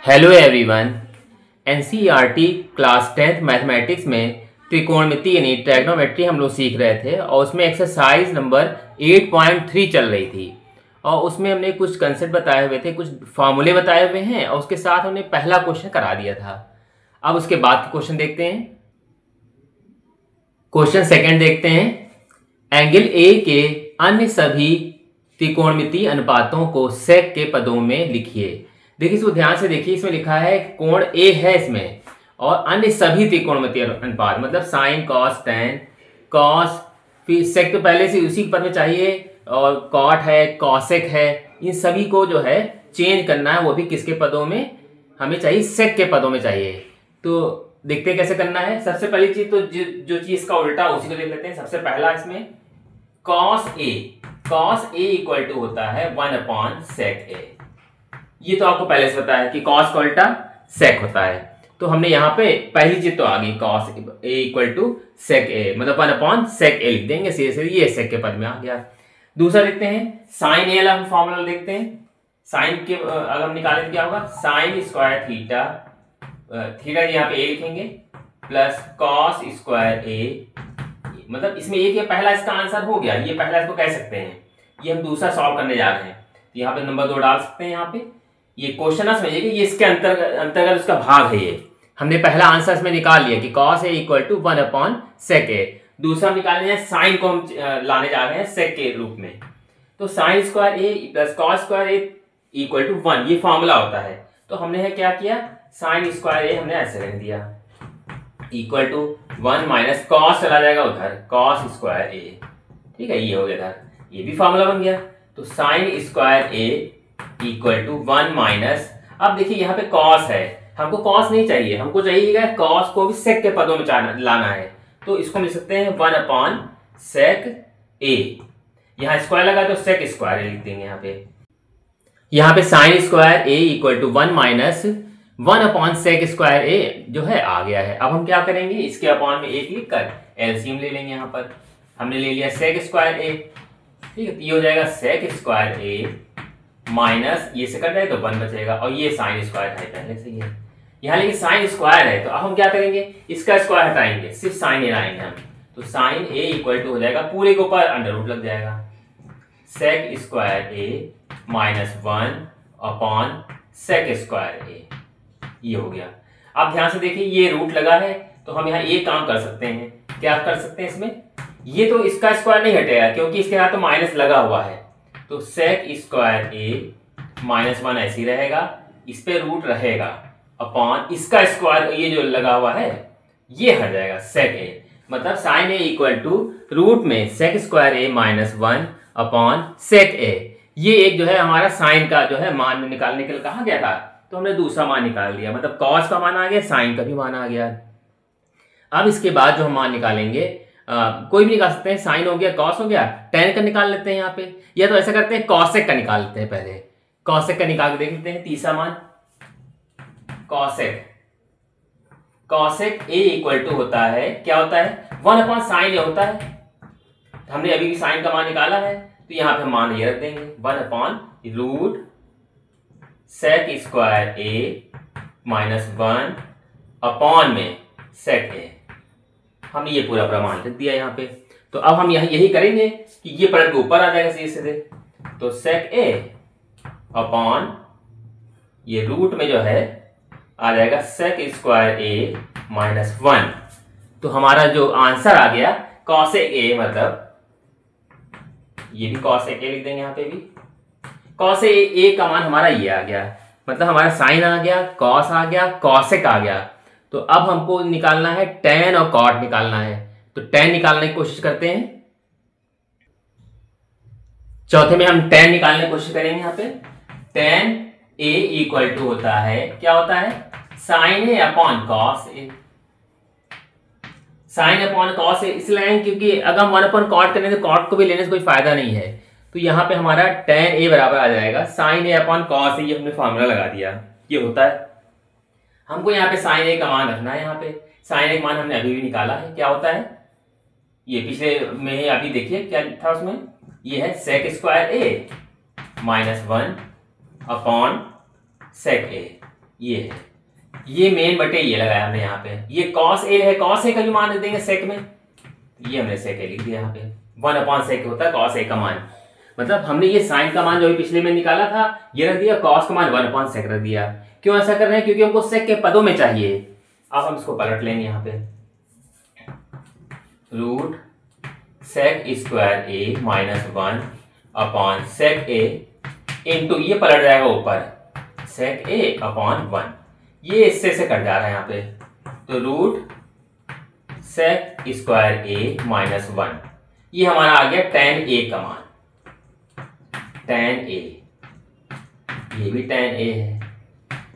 Hello everyone. NCERT class 10th mathematics में त्रिकोणमिति यानी ट्रैग्नोमेट्री हम लोग सीख रहे थे और उसमें एक्सरसाइज नंबर 8.3 चल रही थी और उसमें हमने कुछ कंसेप्ट बताए हुए थे, कुछ फार्मूले बताए हुए हैं और उसके साथ हमने पहला क्वेश्चन करा दिया था। अब उसके बाद के क्वेश्चन देखते हैं। क्वेश्चन सेकंड देखते हैं। एंगल ए के अन्य सभी त्रिकोणमिति अनुपातों को सेक के पदों में लिखिए। देखिए इसको ध्यान से देखिए, इसमें लिखा है कोण ए है इसमें और अन्य सभी त्रिकोणमिति अनुपात मतलब साइन कॉस टेन कॉस, फिर सेक तो पहले से उसी पद में चाहिए और कॉट है कॉसेक है, इन सभी को जो है चेंज करना है, वो भी किसके पदों में हमें चाहिए, सेक के पदों में चाहिए। तो देखते हैं कैसे करना है। सबसे पहली चीज तो जो चीज का उल्टा उसी को देख लेते हैं। सबसे पहला इसमें कॉस ए इक्वल टू होता है 1/sec a। ये तो आपको पहले से पता है कि कॉस का उल्टा सेक होता है। तो हमने यहाँ पे पहली चीज तो आ गई, cos A equal to sec a मतलब 1/sec a लिख देंगे सीधे सीधे, ये सेक के पद में आ गया। दूसरा देखते हैं साइन ए, हम फॉर्मूला देखते हैं। साइन के अगर हम निकालें तो क्या होगा, साइन स्क्वायर थीटा, थीटा यहाँ पे ए लिखेंगे प्लस कॉस स्क्वायर ए, मतलब इसमें एक ये पहला इसका आंसर हो गया, ये पहला इसको कह सकते हैं। ये हम दूसरा सॉल्व करने जा रहे हैं, तो यहाँ पे नंबर 2 डाल सकते हैं। यहाँ पे ये क्वेश्चन ना समझिए कि ये इसके अंतर्गत उसका भाग है। ये हमने पहला आंसर इसमें निकाल लिया कि cos A equal to 1/sec a। दूसरा निकालने हैं साइन को हम लाने जा रहे हैं सेक के रूप में, तो sine square A plus cos square A equal to 1, ये फॉर्मूला होता है। तो हमने क्या किया, साइन स्क्वायर ए हमने ऐसे रख दिया इक्वल टू 1 माइनस कॉस चला जाएगा उधर, कॉस स्क्वायर ए, ठीक है, ये हो गया था, ये भी फॉर्मूला बन गया। तो sine square A equal to 1 minus, अब देखिए यहाँ पे कॉस है, हमको कॉस नहीं चाहिए, हमको चाहिए कॉस को भी सेक के पदों में लाना है, तो इसको मिल सकते हैं 1/sec a। यहाँ स्क्वायर लगा तो सेक स्क्वायर लिख देंगे। यहाँ पे sine square A equal to 1 minus 1/sec square a जो है आ गया है। अब हम क्या करेंगे, इसके अपॉन में एक लिख कर एलसीएम ले लेंगे। यहाँ पर हमने ले लिया सेक स्क्वायर ए, ठीक है, ये हो जाएगा सेक स्क्वायर ए माइनस ये से कट जाए तो 1 बचेगा और ये साइन स्क्वायर है पहले से ही है। यहाँ लेकिन साइन स्क्वायर है, तो अब हम क्या करेंगे, इसका स्क्वायर हटाएंगे, सिर्फ साइन ए लाएंगे हम, तो साइन ए इक्वल टू हो जाएगा पूरे के ऊपर अंडर रूट लग जाएगा, सेक स्क्वायर ए माइनस 1/sec स्क्वायर ए, ये हो गया। अब ध्यान से देखिए ये रूट लगा है, तो हम यहाँ एक काम कर सकते हैं, क्या कर सकते हैं इसमें, ये तो इसका स्क्वायर नहीं हटेगा क्योंकि इसके यहाँ तो माइनस लगा हुआ है, तो सेक स्क्वायर ए माइनस 1 ऐसे ही रहेगा, इस पे रूट रहेगा अपॉन इसका स्क्वायर, ये जो लगा हुआ है ये हट जाएगा सेक ए, मतलब sine a equal to root में sec square A minus 1/sec a। ये एक जो है हमारा साइन का जो है मान निकालने के लिए कहा गया था, तो हमने दूसरा मान निकाल लिया, मतलब कॉस का मान आ गया, साइन का भी मान आ गया। अब इसके बाद जो हम मान निकालेंगे कोई भी निकाल सकते हैं, साइन हो गया कॉस हो गया, टेन का निकाल लेते हैं यहाँ पे, या तो ऐसा करते हैं कॉसेक का निकाल लेते हैं, पहले कॉसेक का निकाल के देख लेते हैं। तीसरा मान कॉसेक ए इक्वल टू होता है, क्या होता है, 1/sin ए होता है, हमने अभी भी साइन का मान निकाला है, तो यहाँ पे मान ये रख देंगे 1/रूट सेक स्क्वायर ए माइनस 1 अपॉन में सेक ए, हमने ये पूरा प्रमाण लिख दिया यहाँ पे। तो अब हम यही करेंगे कि ये पलट के ऊपर आ जाएगा सीधे सीधे, तो सेक ए अपॉन ये रूट में जो है आ जाएगा सेक स्क्वायर ए माइनस 1, तो हमारा जो आंसर आ गया कॉसेक ए, मतलब ये भी कॉसेक ए लिख देंगे यहाँ पे भी, कॉसेक ए का मान हमारा ये आ गया, मतलब हमारा साइन आ गया, कॉस आ गया, कॉसेक आ गया। तो अब हमको निकालना है टेन और कॉट निकालना है, तो टेन निकालने की कोशिश करते हैं। चौथे में हम टेन निकालने की कोशिश करेंगे। यहाँ पे टेन ए इक्वल टू होता है, क्या होता है, sign A upon cos A, sine upon cos A इसलिए क्योंकि अगर हम 1/cot करें तो कॉट को भी लेने से कोई फायदा नहीं है, तो यहाँ पे हमारा टेन ए बराबर आ जाएगा sign A upon cos A, ये हमने फॉर्मूला लगा दिया, ये होता है। हमको यहाँ पे साइन ए का मान रखना है, यहाँ पे साइन ए का मान हमने अभी भी निकाला है, क्या होता है, ये पिछले में अभी देखिए क्या था उसमें, ये है sec square A minus 1/sec a, ये है, ये मेन बटे ये लगाया हमने यहाँ पे। ये कॉस ए है, कॉस ए का जो मान देंगे सेक में, ये हमने सेक ए लिख दिया यहाँ पे। 1/sec होता है कॉस ए का मान, मतलब हमने ये साइन का मान जो पिछले में निकाला था ये रख दिया, कॉस का मान 1/sec रख दिया। क्यों ऐसा कर रहे हैं? क्योंकि हमको सेक के पदों में चाहिए। अब हम इसको पलट लेंगे यहाँ पे, रूट सेक स्क्वायर ए माइनस 1/sec ए इंटू ये पलट जाएगा ऊपर sec a अपॉन 1, ये इससे से कट जा रहा है यहाँ पे, तो root sec square a minus 1, ये हमारा आ गया tan a का मान, tan a, ये भी tan a है।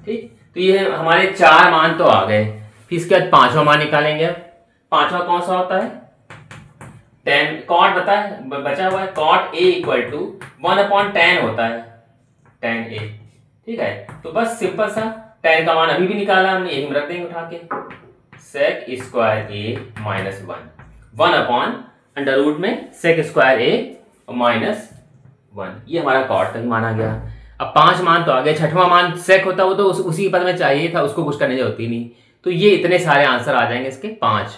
ठीक, तो ये हमारे 4 मान तो आ गए। फिर इसके बाद 5वां मान निकालेंगे। 5वां कौन सा होता है? tan cot बचा हुआ है, cot a equal to 1/tan होता है, tan a। ठीक है, तो बस सिंपल सा tan का मान अभी भी निकाला हमने, यही रख देंगे उठा के, sec स्क्वायर a माइनस 1/अंडर रूट में sec स्क्वायर a माइनस 1, ये हमारा cot का ही मान आ गया। अब 5 मान तो आ गए, 6वां मान sec होता, वो तो उसी पद में चाहिए था, उसको कुछ करने की जरूरत ही नहीं। तो ये इतने सारे आंसर आ जाएंगे इसके 5।